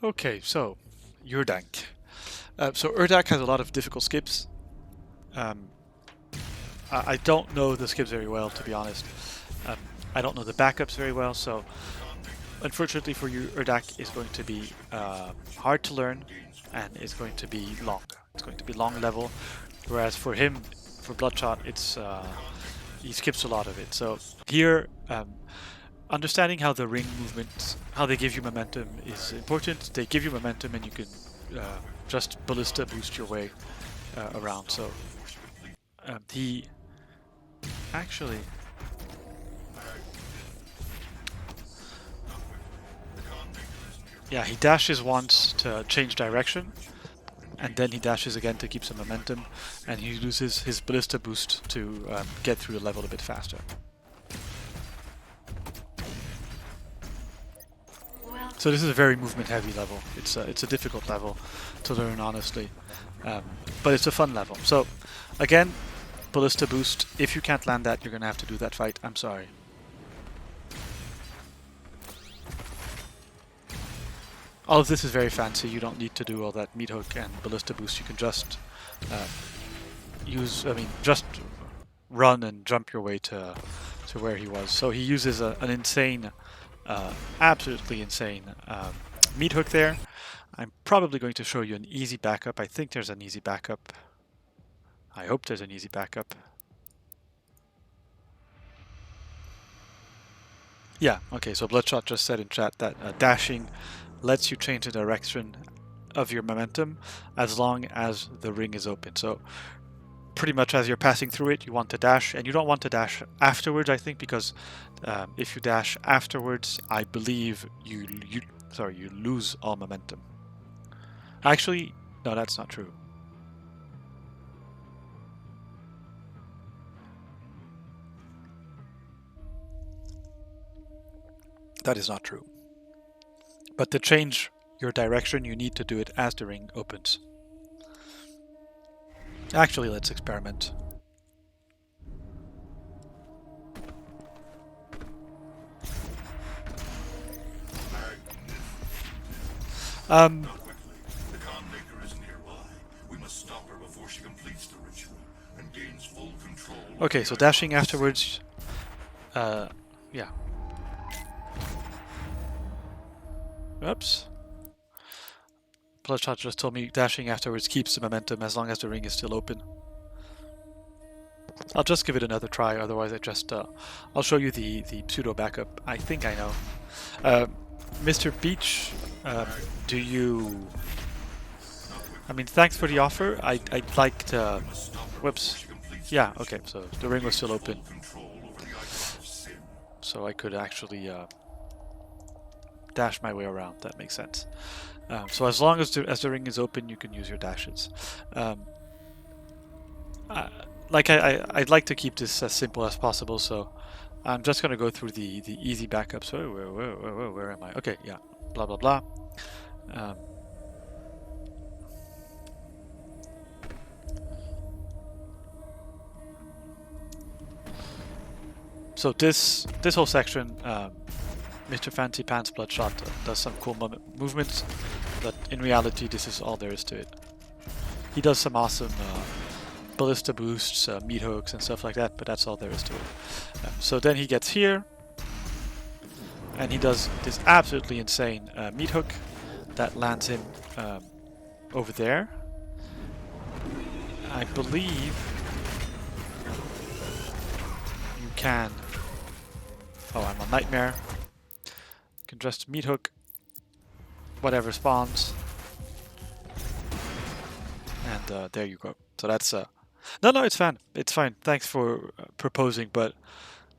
Okay, so Urdak. So Urdak has a lot of difficult skips. Um, I don't know the skips very well, to be honest. Um, I don't know the backups very well, so unfortunately for you, Urdak is going to be hard to learn, and it's going to be long. It's going to be long level, whereas for him, for Bloodshot, it's he skips a lot of it. So here, understanding how the ring movements, how they give you momentum is important. They give you momentum and you can just ballista boost your way around. So he actually... Yeah, he dashes once to change direction, and then he dashes again to keep some momentum, and he uses his ballista boost to get through the level a bit faster. So this is a very movement-heavy level. It's a difficult level to learn, honestly, but it's a fun level. So again, ballista boost. If you can't land that, you're gonna have to do that fight. I'm sorry. All of this is very fancy. You don't need to do all that meat hook and ballista boost. You can just just run and jump your way to where he was. So he uses an insane, absolutely insane meat hook there. I'm probably going to show you an easy backup. I think there's an easy backup. I hope there's an easy backup. Yeah, okay, so Bloodshot just said in chat that dashing lets you change the direction of your momentum as long as the ring is open. So pretty much as you're passing through it, you want to dash, and you don't want to dash afterwards, I think, because if you dash afterwards, I believe you lose all momentum. Actually, no, that's not true. That is not true. But to change your direction, you need to do it as the ring opens. Actually, let's experiment. Okay, so dashing afterwards, yeah. Oops. Bloodshot just told me dashing afterwards keeps the momentum as long as the ring is still open. I'll just give it another try, otherwise I'll show you the pseudo backup. I think I know. Mr. Beach, do you... I mean, thanks for the offer. I'd like to... Whoops. Yeah, okay, so the ring was still open. So I could actually dash my way around. That makes sense. So as long as the ring is open, you can use your dashes. I'd like to keep this as simple as possible, so I'm just going to go through the easy backups. Where am I? Okay, yeah, blah blah blah. So this whole section, Mr. Fancy Pants Bloodshot does some cool movements, but in reality this is all there is to it. He does some awesome ballista boosts, meat hooks and stuff like that, but that's all there is to it. So then he gets here, and he does this absolutely insane meat hook that lands him over there. I believe you can... Oh, I'm on Nightmare. You can just meat hook whatever spawns, and there you go. So that's no, it's fine. It's fine. Thanks for proposing, but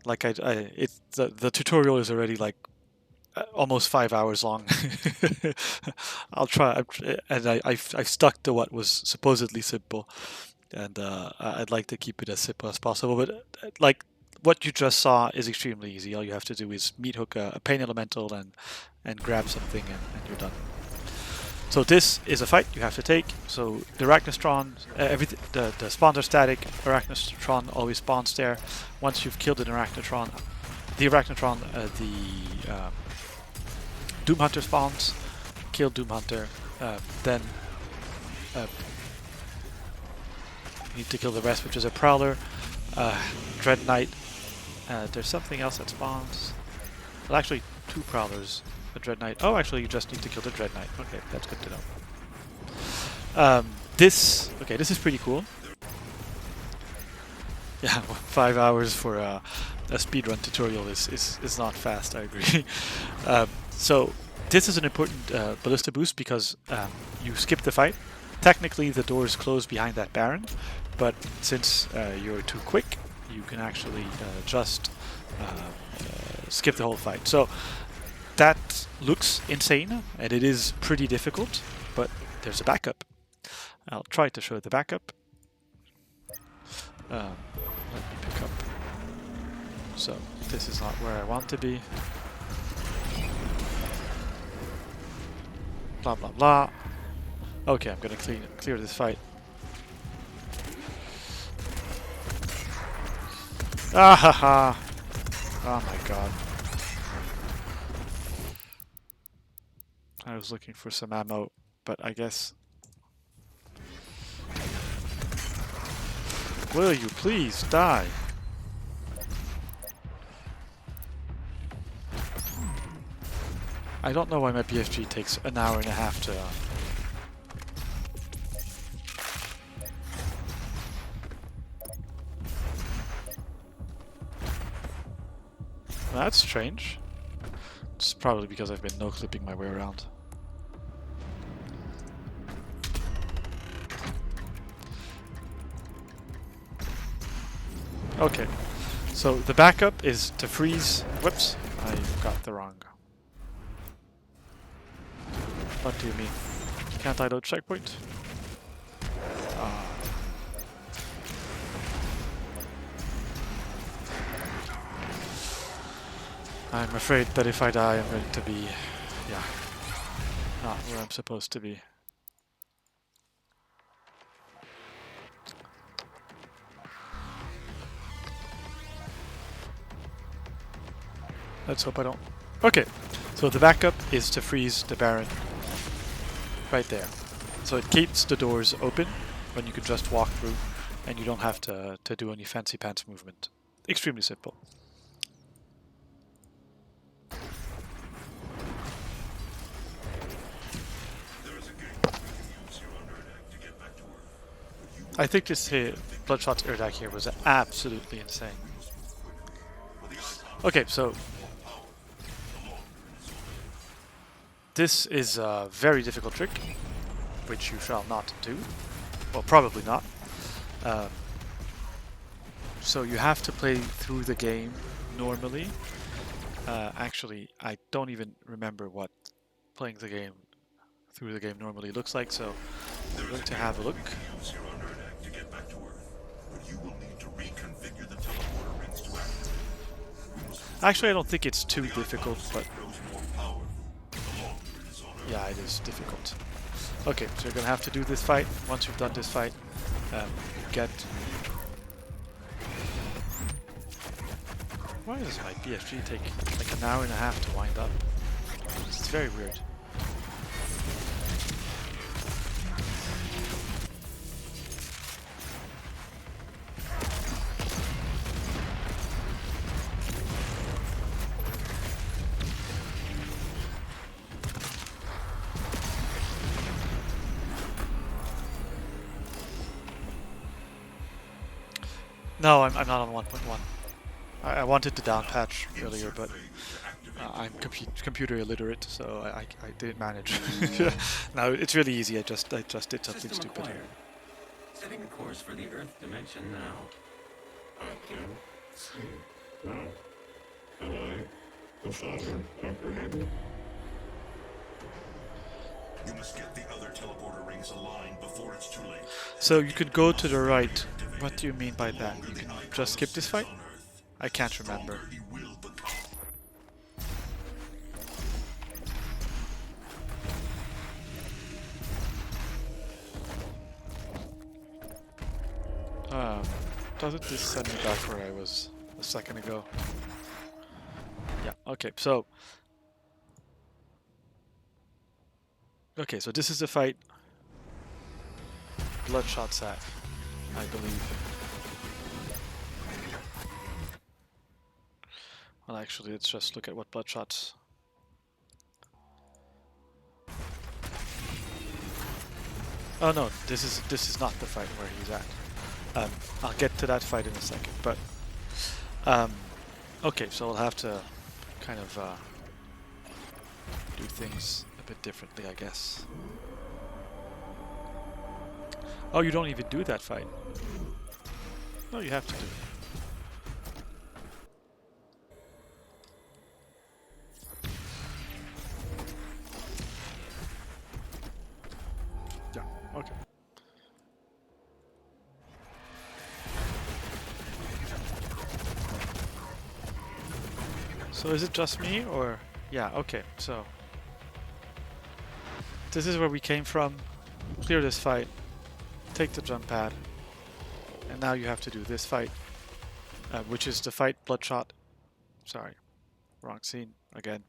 like the tutorial is already like almost 5 hours long. I'll try, and I've stuck to what was supposedly simple, and I'd like to keep it as simple as possible. But like what you just saw is extremely easy. All you have to do is meat hook a pain elemental and grab something, and you're done. So this is a fight you have to take. So the Arachnostron, the spawns are static. Arachnostron always spawns there. Once you've killed an Arachnotron, the Doom Hunter spawns. kill Doom Hunter, then you need to kill the rest, which is a Prowler, Dread Knight. There's something else that spawns. Well, actually, 2 Prowlers, a Dread Knight. Oh, actually, you just need to kill the Dread Knight. Okay, that's good to know. This is pretty cool. Yeah, 5 hours for a speedrun tutorial is not fast, I agree. So this is an important ballista boost because you skip the fight. Technically the doors close behind that Baron, but since you're too quick, you can actually just skip the whole fight. So that looks insane, and it is pretty difficult, but there's a backup. I'll try to show the backup. Let me pick up. So this is not where I want to be. Blah blah blah. Okay, I'm gonna clear this fight. Ah ha ha! Oh my god. I was looking for some ammo, but I guess... Will you please die? I don't know why my BFG takes an hour and a half to... That's strange. It's probably because I've been no-clipping my way around. Okay, so the backup is to freeze... Whoops, I got the wrong... What do you mean? Can't I load checkpoint? I'm afraid that if I die, I'm going to be... yeah, not where I'm supposed to be. Let's hope I don't... Okay, so the backup is to freeze the Baron right there. So it keeps the doors open when you can just walk through and you don't have to do any fancy pants movement. Extremely simple. I think this here, Bloodshot's Urdak here was absolutely insane. Okay, so this is a very difficult trick, which you shall not do. Well, probably not. So you have to play through the game normally. Actually, I don't even remember what playing the game through the game normally looks like, so I'm going to have a look. Actually, I don't think it's too difficult, but yeah, it is difficult. Okay, so you're gonna have to do this fight. Once you've done this fight, get... Why does my BFG take like an hour and a half to wind up? It's very weird. No, I'm not on 1.1. I wanted to down patch earlier, but I'm computer illiterate, so I didn't manage. No, it's really easy. I just did something stupid here. Setting the course for the Earth dimension now. I can see now. Can I, the Father, comprehend? You must get the other teleporter rings aligned before it's too late. So you could go to the right. What do you mean by that? You can just skip this fight? I can't remember. Doesn't this send me back where I was a second ago? Yeah, okay, so Okay, so this is the fight Bloodshot's at, I believe. Well, actually, let's just look at what Bloodshot's. Oh no, this is not the fight where he's at. I'll get to that fight in a second, but okay, so we'll have to kind of do things a bit differently, I guess. Oh, you don't even do that fight. No, you have to do it. Yeah, okay. So is it just me, or... Yeah, okay, so... This is where we came from. Clear this fight. Take the jump pad. And now you have to do this fight. Which is the fight Bloodshot. Sorry. Wrong scene again.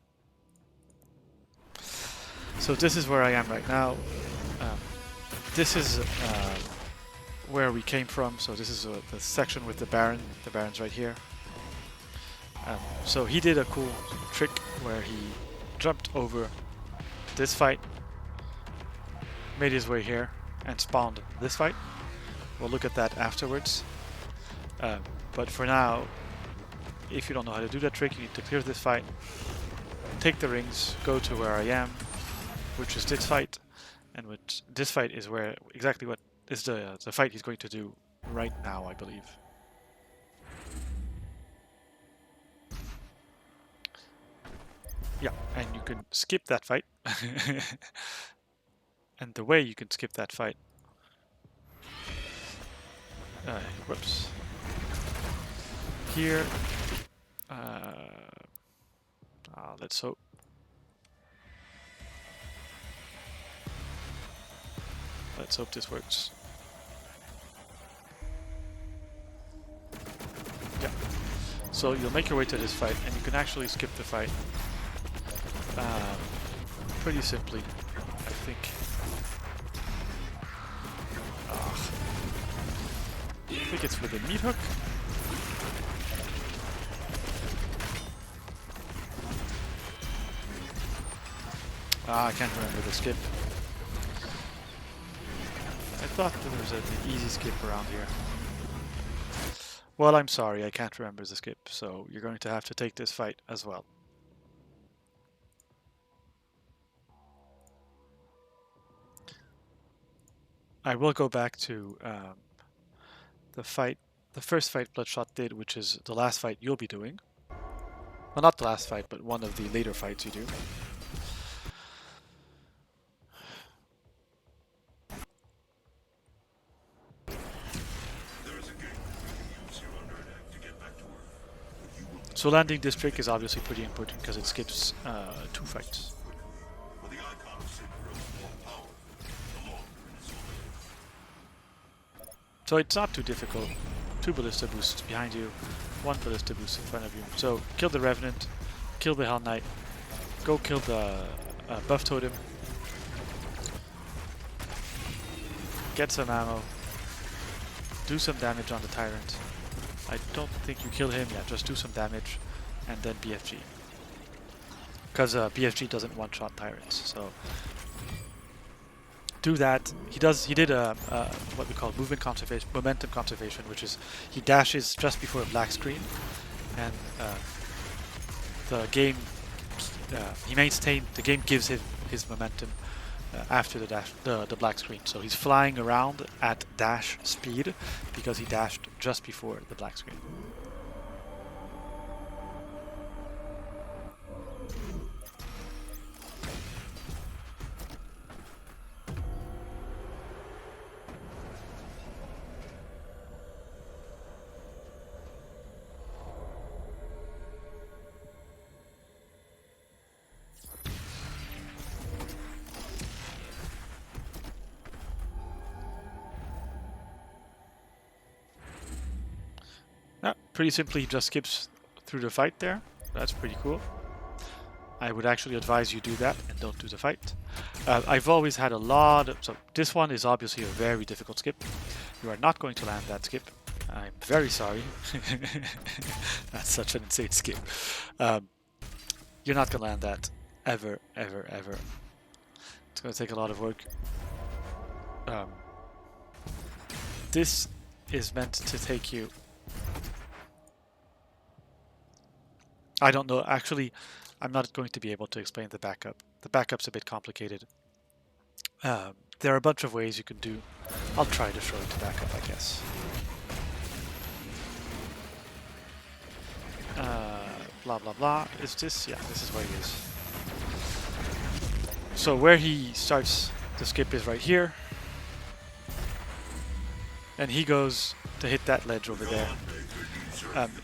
So this is where I am right now. This is where we came from. So this is the section with the Baron. The Baron's right here. So he did a cool trick where he jumped over this fight, made his way here, and spawned this fight. We'll look at that afterwards. But for now, if you don't know how to do that trick, you need to clear this fight, take the rings, go to where I am, which is this fight, and which this fight is where exactly what is the fight he's going to do right now, I believe. Yeah, and you can skip that fight. And the way you can skip that fight. Whoops. Here. Let's hope. Let's hope this works. Yeah. So you'll make your way to this fight, and you can actually skip the fight. Pretty simply, I think. I think it's with a meat hook. I can't remember the skip. I thought there was an easy skip around here. Well, I'm sorry, I can't remember the skip, so you're going to have to take this fight as well. I will go back to the first fight Bloodshot did, which is the last fight you'll be doing. Well, not the last fight, but one of the later fights you do. So landing this trick is obviously pretty important because it skips 2 fights. So it's not too difficult. 2 ballista boosts behind you, 1 ballista boost in front of you. So kill the Revenant, kill the Hell Knight, go kill the buff totem, get some ammo, do some damage on the Tyrant. I don't think you kill him, yeah, just do some damage, and then BFG. Because BFG doesn't one-shot Tyrants, so... Do that. He did a what we call momentum conservation, which is he dashes just before a black screen, and the game the game gives him his momentum after the black screen. So he's flying around at dash speed because he dashed just before the black screen. Pretty simply, he just skips through the fight there. That's pretty cool. I would actually advise you do that and don't do the fight. I've always had a lot of... So this one is obviously a very difficult skip. You are not going to land that skip. I'm very sorry. That's such an insane skip. You're not going to land that ever, ever, ever. It's going to take a lot of work. This is meant to take you... I don't know. Actually, I'm not going to be able to explain the backup. The backup's a bit complicated. There are a bunch of ways you can do. I'll try to show it to backup, I guess. Blah blah blah. Is this? Yeah, this is where he is. So where he starts the skip is right here. And he goes to hit that ledge over there.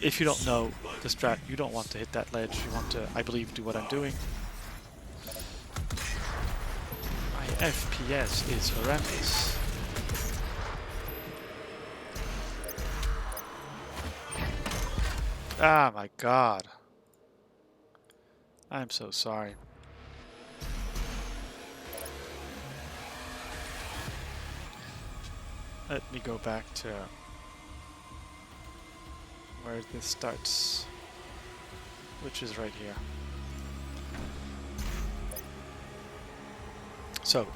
If you don't know the strat, you don't want to hit that ledge. You want to, I believe, do what I'm doing. My FPS is horrendous. Ah, my God. I'm so sorry. Let me go back to where this starts, which is right here. So,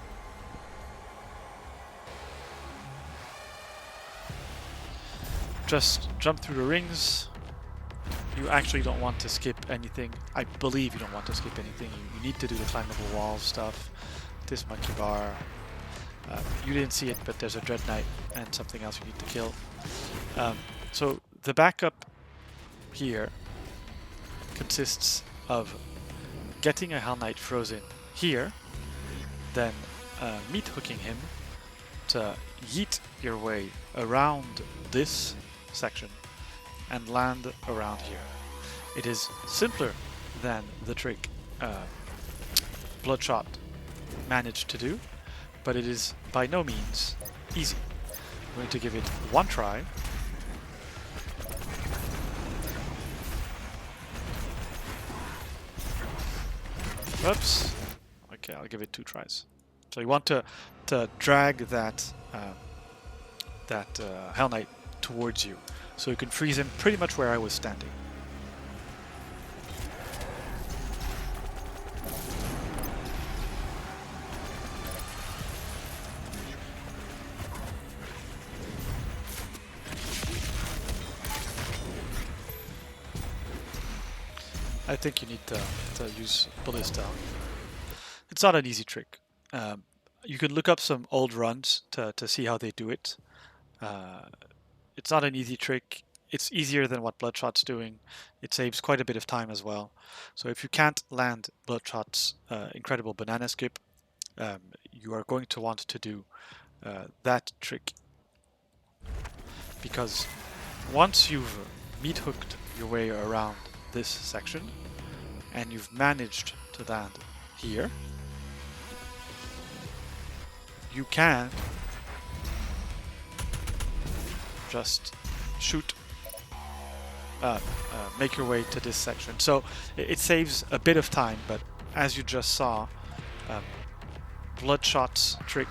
just jump through the rings. You actually don't want to skip anything. I believe you don't want to skip anything. You need to do the climbable wall stuff. This monkey bar. You didn't see it, but there's a Dread Knight and something else you need to kill. So the backup here consists of getting a Hell Knight frozen here, then meat hooking him to yeet your way around this section and land around here. It is simpler than the trick Bloodshot managed to do, but it is by no means easy. I'm going to give it one try. Oops. Okay, I'll give it 2 tries. So you want to drag that Hell Knight towards you, so you can freeze him pretty much where I was standing. I think you need to use Ballista. It's not an easy trick. You can look up some old runs to see how they do it. It's not an easy trick. It's easier than what Bloodshot's doing. It saves quite a bit of time as well. So if you can't land Bloodshot's incredible banana skip, you are going to want to do that trick. Because once you've meat hooked your way around this section and you've managed to land here, you can just shoot, make your way to this section. So it saves a bit of time, but as you just saw, Bloodshot's trick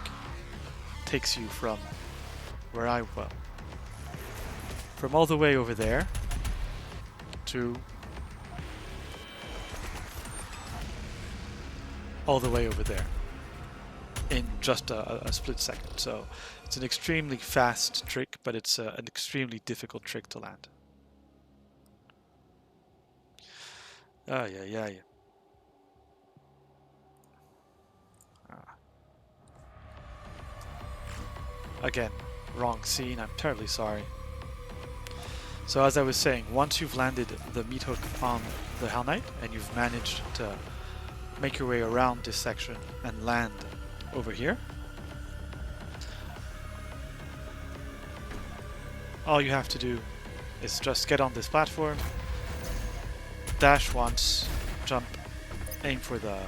takes you from where from all the way over there to all the way over there in just a split second. So it's an extremely fast trick, but it's an extremely difficult trick to land. Yeah. Again, wrong scene. I'm terribly sorry. So as I was saying, once you've landed the meat hook on the Hell Knight and you've managed to make your way around this section and land over here, all you have to do is just get on this platform, dash once, jump, aim for the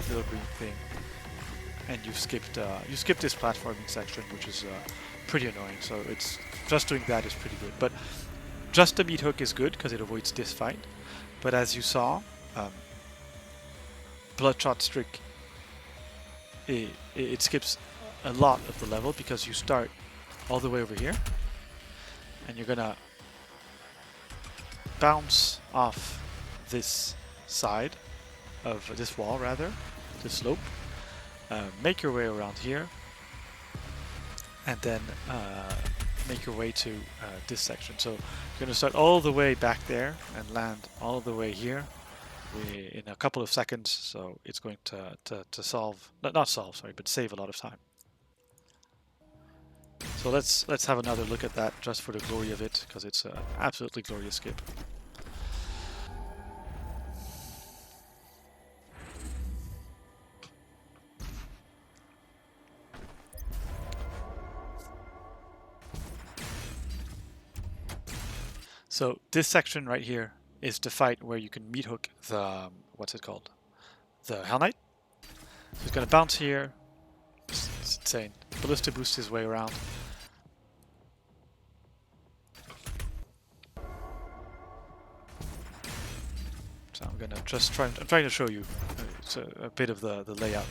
little green thing, and you've skipped this platforming section, which is pretty annoying. So it's just doing that is pretty good. But just the meat hook is good because it avoids this fight. But as you saw, Bloodshot Streak, it skips a lot of the level because you start all the way over here and you're gonna bounce off this side of this wall, rather, this slope, make your way around here, and then make your way to this section. So you're going to start all the way back there and land all the way here in a couple of seconds. So it's going to solve, not solve, sorry, but save a lot of time. So let's have another look at that just for the glory of it, because it's an absolutely glorious skip. So this section right here is the fight where you can meat hook the, what's it called? The Hell Knight. So he's going to bounce here. It's insane. Ballista boosts his way around. So I'm gonna just I'm trying to show you a bit of the layout.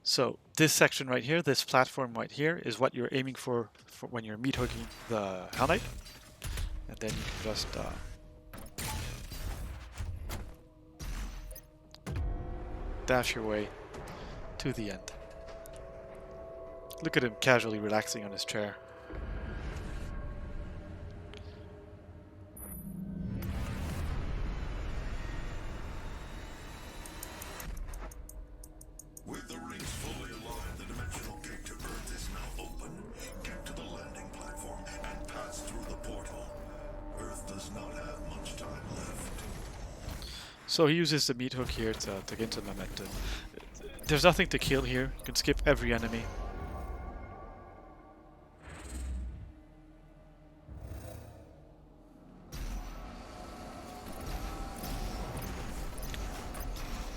So this section right here, this platform right here, is what you're aiming for when you're meat hooking the Hell Knight. And then you can just dash your way to the end. Look at him casually relaxing on his chair. With the rings fully aligned, the dimensional gate to Earth is now open. Get to the landing platform and pass through the portal. Earth does not have much time left. So he uses the meat hook here to get into momentum. There's nothing to kill here. You can skip every enemy.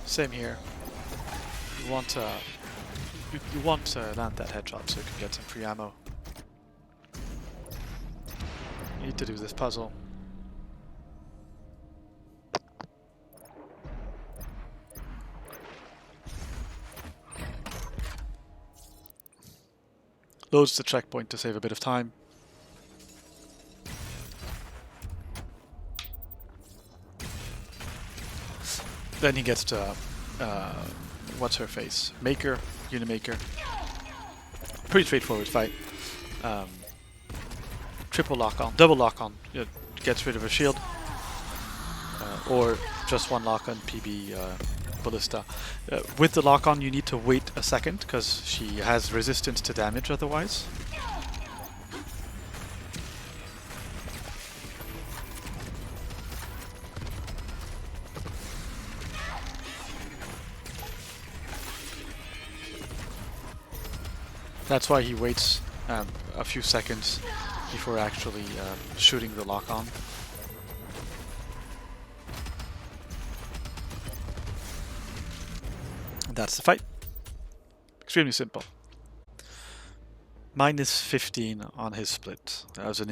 Same here. You want to land that headshot so you can get some free ammo. You need to do this puzzle. Loads the checkpoint to save a bit of time. Then he gets to what's her face? Maker, Unimaker. Pretty straightforward fight. Triple lock on, double lock on, gets rid of her shield, or just one lock on PB Ballista. With the lock on, you need to wait a second because she has resistance to damage otherwise. That's why he waits a few seconds before actually shooting the lock on. And that's the fight. Extremely simple. -15 on his split. That was an